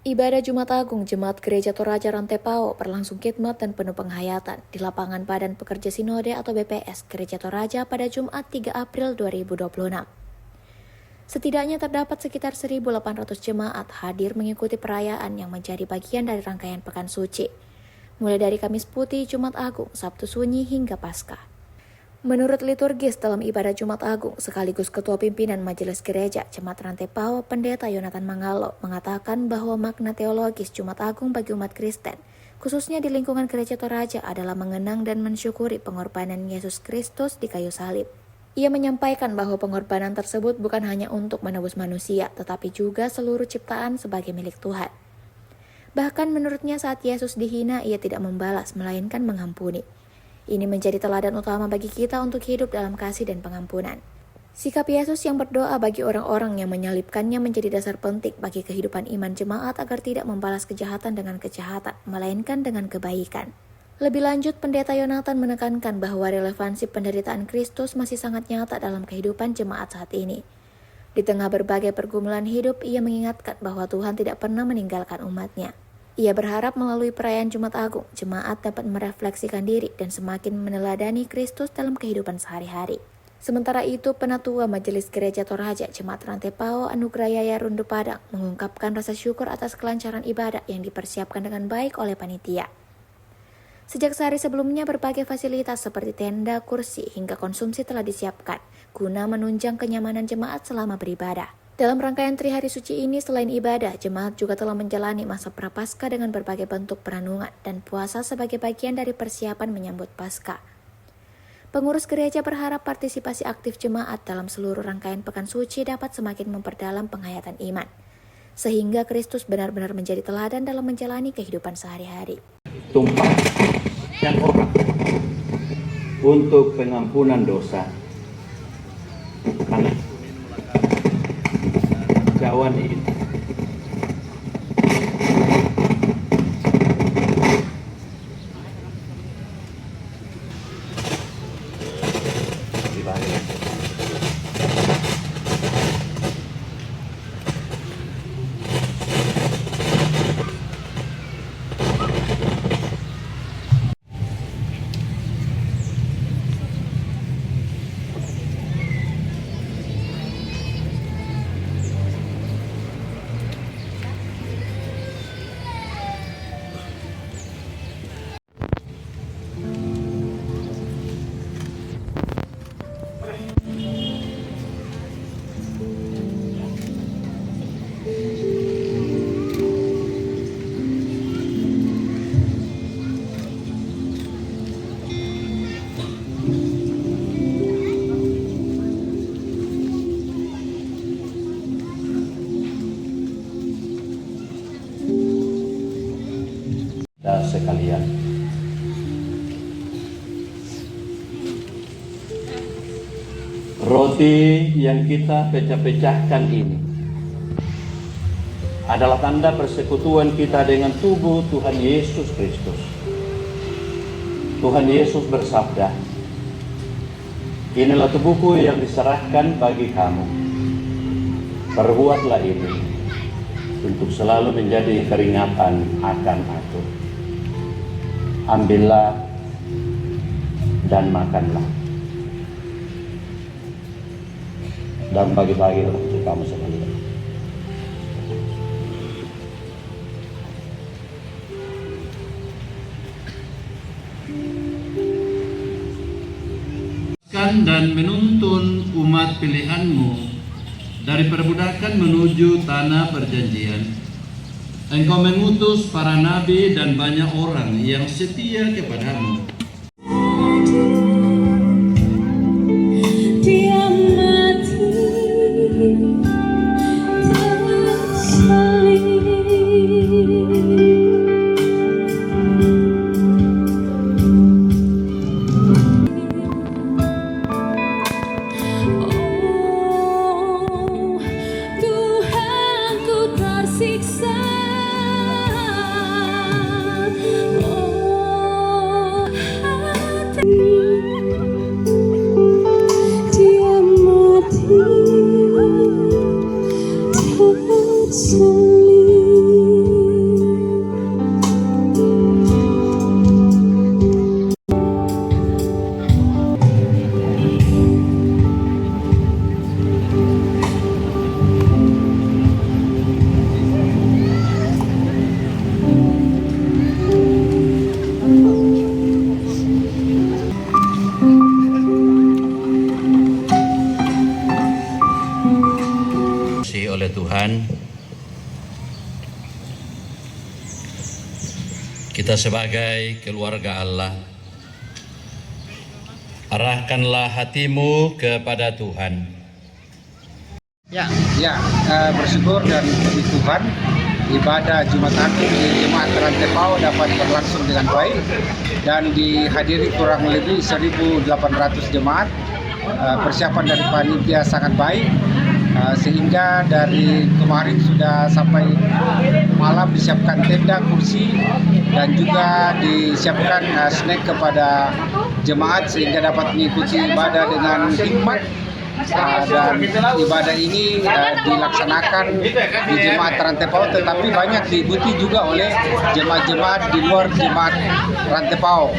Ibadah Jumat Agung Jemaat Gereja Toraja Rantepao berlangsung khidmat dan penuh penghayatan di lapangan Badan Pekerja Sinode atau BPS Gereja Toraja pada Jumat 3 April 2026. Setidaknya terdapat sekitar 1.800 jemaat hadir mengikuti perayaan yang menjadi bagian dari rangkaian Pekan Suci, mulai dari Kamis Putih, Jumat Agung, Sabtu Sunyi hingga Paskah. Menurut liturgis dalam ibadah Jumat Agung, sekaligus Ketua Pimpinan Majelis Gereja Jemaat Rantepao, Pendeta Yonatan Mangalo, mengatakan bahwa makna teologis Jumat Agung bagi umat Kristen, khususnya di lingkungan Gereja Toraja, adalah mengenang dan mensyukuri pengorbanan Yesus Kristus di kayu salib. Ia menyampaikan bahwa pengorbanan tersebut bukan hanya untuk menebus manusia, tetapi juga seluruh ciptaan sebagai milik Tuhan. Bahkan menurutnya saat Yesus dihina, ia tidak membalas, melainkan mengampuni. Ini menjadi teladan utama bagi kita untuk hidup dalam kasih dan pengampunan. Sikap Yesus yang berdoa bagi orang-orang yang menyalibkannya menjadi dasar penting bagi kehidupan iman jemaat agar tidak membalas kejahatan dengan kejahatan, melainkan dengan kebaikan. Lebih lanjut, Pendeta Yonatan menekankan bahwa relevansi penderitaan Kristus masih sangat nyata dalam kehidupan jemaat saat ini. Di tengah berbagai pergumulan hidup, ia mengingatkan bahwa Tuhan tidak pernah meninggalkan umatnya. Ia berharap melalui perayaan Jumat Agung, jemaat dapat merefleksikan diri dan semakin meneladani Kristus dalam kehidupan sehari-hari. Sementara itu, Penatua Majelis Gereja Toraja Jemaat Rantepao Anugrayaya Rundu Padang mengungkapkan rasa syukur atas kelancaran ibadah yang dipersiapkan dengan baik oleh panitia. Sejak sehari sebelumnya, berbagai fasilitas seperti tenda, kursi, hingga konsumsi telah disiapkan guna menunjang kenyamanan jemaat selama beribadah. Dalam rangkaian Trihari Suci ini, selain ibadah, jemaat juga telah menjalani masa Prapaskah dengan berbagai bentuk perenungan dan puasa sebagai bagian dari persiapan menyambut Paskah. Pengurus gereja berharap partisipasi aktif jemaat dalam seluruh rangkaian Pekan Suci dapat semakin memperdalam penghayatan iman, sehingga Kristus benar-benar menjadi teladan dalam menjalani kehidupan sehari-hari. Tumpah dan orang untuk pengampunan dosa. Karena Jawan ini dan sekalian. Roti yang kita pecah-pecahkan ini adalah tanda persekutuan kita dengan tubuh Tuhan Yesus Kristus. Tuhan Yesus bersabda, "Inilah tubuhku yang diserahkan bagi kamu. Perbuatlah ini untuk selalu menjadi peringatan akan aku. Ambillah dan makanlah, dan bagi-bagilah untuk kamu sekalian." Dan menuntun umat pilihanmu dari perbudakan menuju tanah perjanjian. Engkau mengutus para nabi dan banyak orang yang setia kepadamu. Tuhan, kita sebagai keluarga Allah, arahkanlah hatimu kepada Tuhan. Bersyukur dan puji Tuhan, ibadah Jumat Agung di Jemaat Rantepao dapat berlangsung dengan baik dan dihadiri kurang lebih 1.800 jemaat. Persiapan dari panitia sangat baik, sehingga dari kemarin sudah sampai malam disiapkan tenda, kursi, dan juga disiapkan snack kepada jemaat sehingga dapat mengikuti ibadah dengan hikmat. Dan ibadah ini dilaksanakan di Jemaat Rantepao, tetapi banyak diikuti juga oleh jemaat-jemaat di luar Jemaat Rantepao.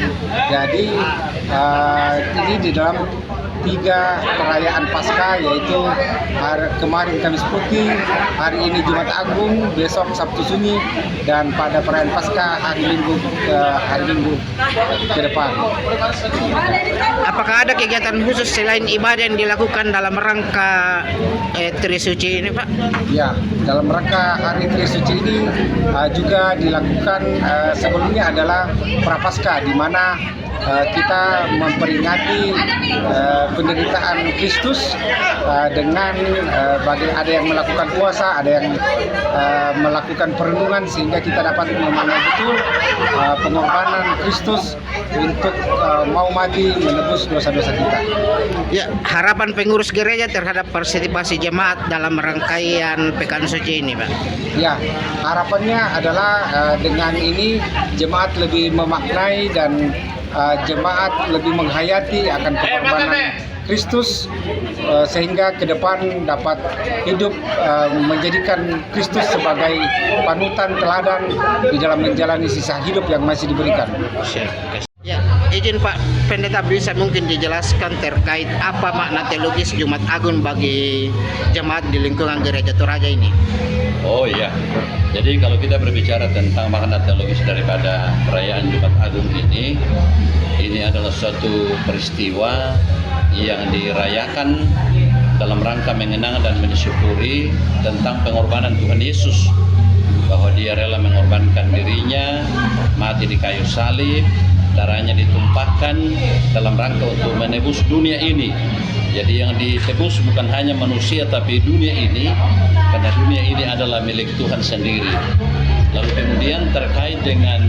Jadi ini di dalam 3 perayaan Paskah, yaitu kemarin Kamis Putih, hari ini Jumat Agung, besok Sabtu Sunyi, dan pada perayaan Paskah hari Minggu ke depan. Apakah ada kegiatan khusus selain ibadah yang dilakukan dalam rangka Trisuci ini, Pak? Ya, dalam rangka hari Trisuci ini juga dilakukan sebelumnya adalah Prapaskah, di mana kita memperingati penderitaan Kristus dengan ada yang melakukan puasa, ada yang melakukan perenungan, sehingga kita dapat memahami betul pengorbanan Kristus untuk mau mati menebus dosa-dosa kita. Ya, harapan pengurus gereja terhadap partisipasi jemaat dalam rangkaian Pekan Suci ini, Pak? Ya, harapannya adalah dengan ini jemaat lebih memaknai dan jemaat lebih menghayati akan pengorbanan Kristus, sehingga ke depan dapat hidup menjadikan Kristus sebagai panutan teladan di dalam menjalani sisa hidup yang masih diberikan. Ya, izin Pak Pendeta, bisa mungkin dijelaskan terkait apa makna teologis Jumat Agung bagi jemaat di lingkungan Gereja Toraja ini? Oh iya, jadi kalau kita berbicara tentang makna teologis daripada perayaan Jumat Agung ini adalah suatu peristiwa yang dirayakan dalam rangka mengenang dan mensyukuri tentang pengorbanan Tuhan Yesus, bahwa Dia rela mengorbankan dirinya, mati di kayu salib, darahnya ditumpahkan dalam rangka untuk menebus dunia ini. Jadi yang ditebus bukan hanya manusia tapi dunia ini, karena dunia ini adalah milik Tuhan sendiri. Lalu kemudian terkait dengan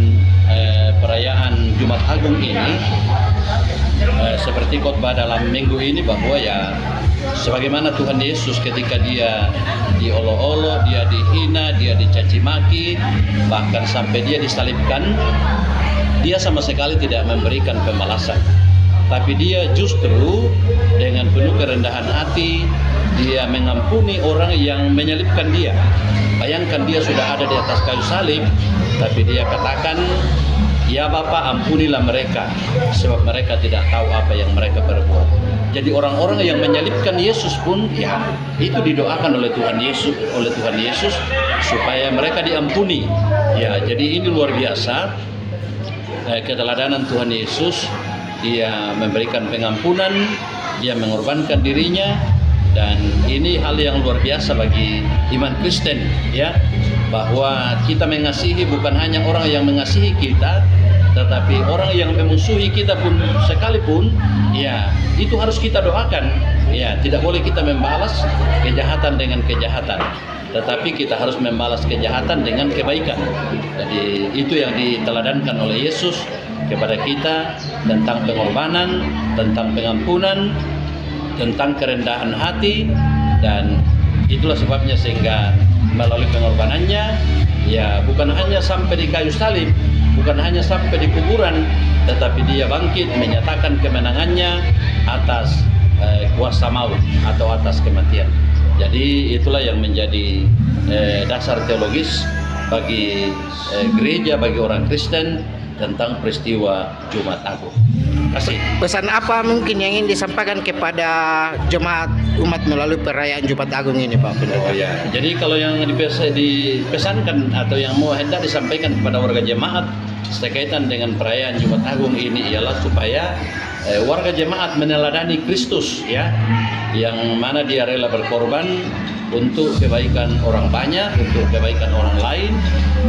perayaan Jumat Agung ini, seperti khotbah dalam minggu ini, bahwa ya sebagaimana Tuhan Yesus ketika Dia diolok-olok, Dia dihina, Dia dicaci maki, bahkan sampai Dia disalibkan, Dia sama sekali tidak memberikan pembalasan, tapi Dia justru dengan penuh kerendahan hati Dia mengampuni orang yang menyalibkan Dia. Bayangkan Dia sudah ada di atas kayu salib, tapi Dia katakan, "Ya Bapa, ampunilah mereka, sebab mereka tidak tahu apa yang mereka perbuat." Jadi orang-orang yang menyalibkan Yesus pun ya itu didoakan oleh Tuhan Yesus supaya mereka diampuni. Ya, jadi ini luar biasa keteladanan Tuhan Yesus. Dia memberikan pengampunan, Dia mengorbankan dirinya, dan ini hal yang luar biasa bagi iman Kristen, ya, bahwa kita mengasihi bukan hanya orang yang mengasihi kita, tetapi orang yang memusuhi kita pun sekalipun, ya, itu harus kita doakan. Ya, tidak boleh kita membalas kejahatan dengan kejahatan, tetapi kita harus membalas kejahatan dengan kebaikan. Jadi itu yang diteladankan oleh Yesus kepada kita tentang pengorbanan, tentang pengampunan, tentang kerendahan hati, dan itulah sebabnya sehingga melalui pengorbanannya, ya, bukan hanya sampai di kayu salib, bukan hanya sampai di kuburan, tetapi Dia bangkit menyatakan kemenangannya atas kuasa maut atau atas kematian. Jadi itulah yang menjadi dasar teologis bagi gereja, bagi orang Kristen tentang peristiwa Jumat Agung. Kasih. Pesan apa mungkin yang ingin disampaikan kepada jemaat umat melalui perayaan Jumat Agung ini, Pak Pendeta? Oh ya, jadi kalau yang dipesankan atau yang mau hendak disampaikan kepada warga jemaat sekaitan dengan perayaan Jumat Agung ini ialah supaya warga jemaat meneladani Kristus, ya, yang mana dia rela berkorban untuk kebaikan orang banyak, untuk kebaikan orang lain.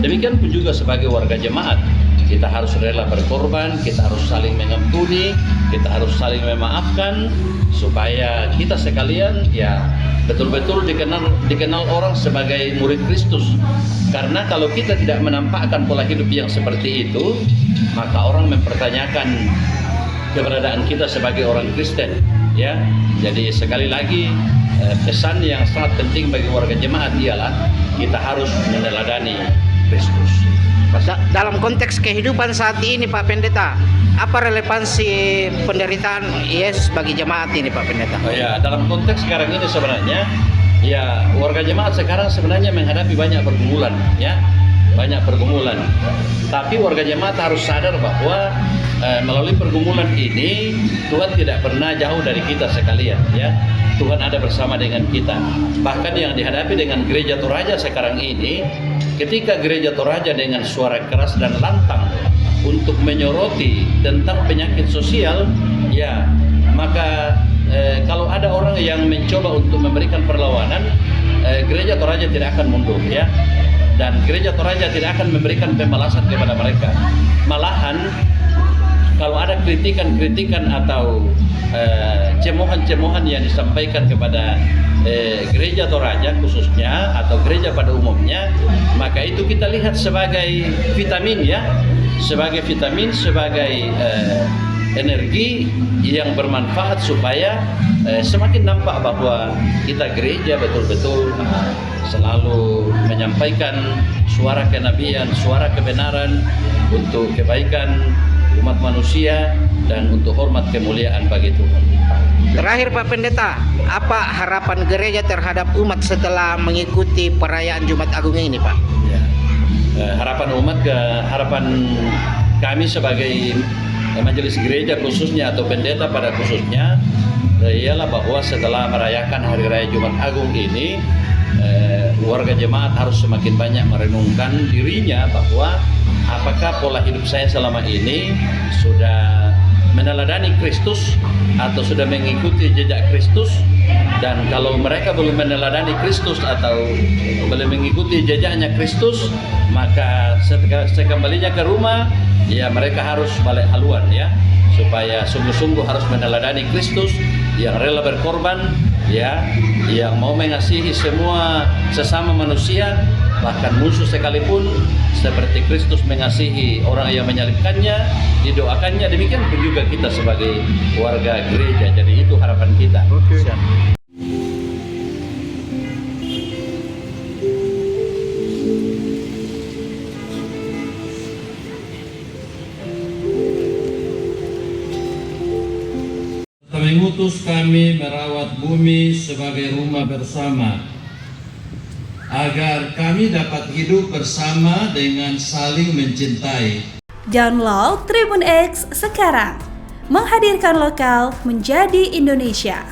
Demikian pun juga sebagai warga jemaat, kita harus rela berkorban, kita harus saling mengampuni, kita harus saling memaafkan, supaya kita sekalian ya betul-betul dikenal orang sebagai murid Kristus. Karena kalau kita tidak menampakkan pola hidup yang seperti itu, maka orang mempertanyakan keberadaan kita sebagai orang Kristen, ya. Jadi sekali lagi pesan yang sangat penting bagi warga jemaat ialah kita harus meneladani Kristus. Dalam konteks kehidupan saat ini Pak Pendeta, apa relevansi penderitaan Yesus bagi jemaat ini Pak Pendeta? Oh ya, dalam konteks sekarang ini sebenarnya ya warga jemaat sekarang sebenarnya menghadapi banyak pergumulan, ya, banyak pergumulan. Tapi warga jemaat harus sadar bahwa melalui pergumulan ini Tuhan tidak pernah jauh dari kita sekalian, ya. Tuhan ada bersama dengan kita. Bahkan yang dihadapi dengan Gereja Toraja sekarang ini, ketika Gereja Toraja dengan suara keras dan lantang untuk menyoroti tentang penyakit sosial, ya, maka kalau ada orang yang mencoba untuk memberikan perlawanan, Gereja Toraja tidak akan mundur, ya. Dan Gereja Toraja tidak akan memberikan pembalasan kepada mereka. Malahan kalau ada kritikan-kritikan atau cemohan-cemohan yang disampaikan kepada Gereja Toraja khususnya atau gereja pada umumnya, maka itu kita lihat sebagai vitamin, ya, sebagai vitamin, sebagai energi yang bermanfaat supaya semakin nampak bahwa kita gereja betul-betul selalu menyampaikan suara kenabian, suara kebenaran untuk kebaikan umat manusia dan untuk hormat kemuliaan bagi Tuhan. Terakhir Pak Pendeta, apa harapan gereja terhadap umat setelah mengikuti perayaan Jumat Agung ini Pak? Ya. Harapan umat, harapan kami sebagai majelis gereja khususnya atau pendeta pada khususnya ialah bahwa setelah merayakan Hari Raya Jumat Agung ini, warga jemaat harus semakin banyak merenungkan dirinya bahwa apakah pola hidup saya selama ini sudah meneladani Kristus atau sudah mengikuti jejak Kristus. Dan kalau mereka belum meneladani Kristus atau belum mengikuti jejaknya Kristus, maka sekembalinya ke rumah, ya mereka harus balik haluan, ya, supaya sungguh-sungguh harus meneladani Kristus yang rela berkorban, ya, yang mau mengasihi semua sesama manusia, bahkan musuh sekalipun, seperti Kristus mengasihi orang yang menyalibkannya, didoakannya. Demikian pun juga kita sebagai warga gereja. Jadi itu harapan kita. Mengutus kami merawat bumi sebagai rumah bersama, agar kami dapat hidup bersama dengan saling mencintai. Download Tribun X sekarang, menghadirkan lokal menjadi Indonesia.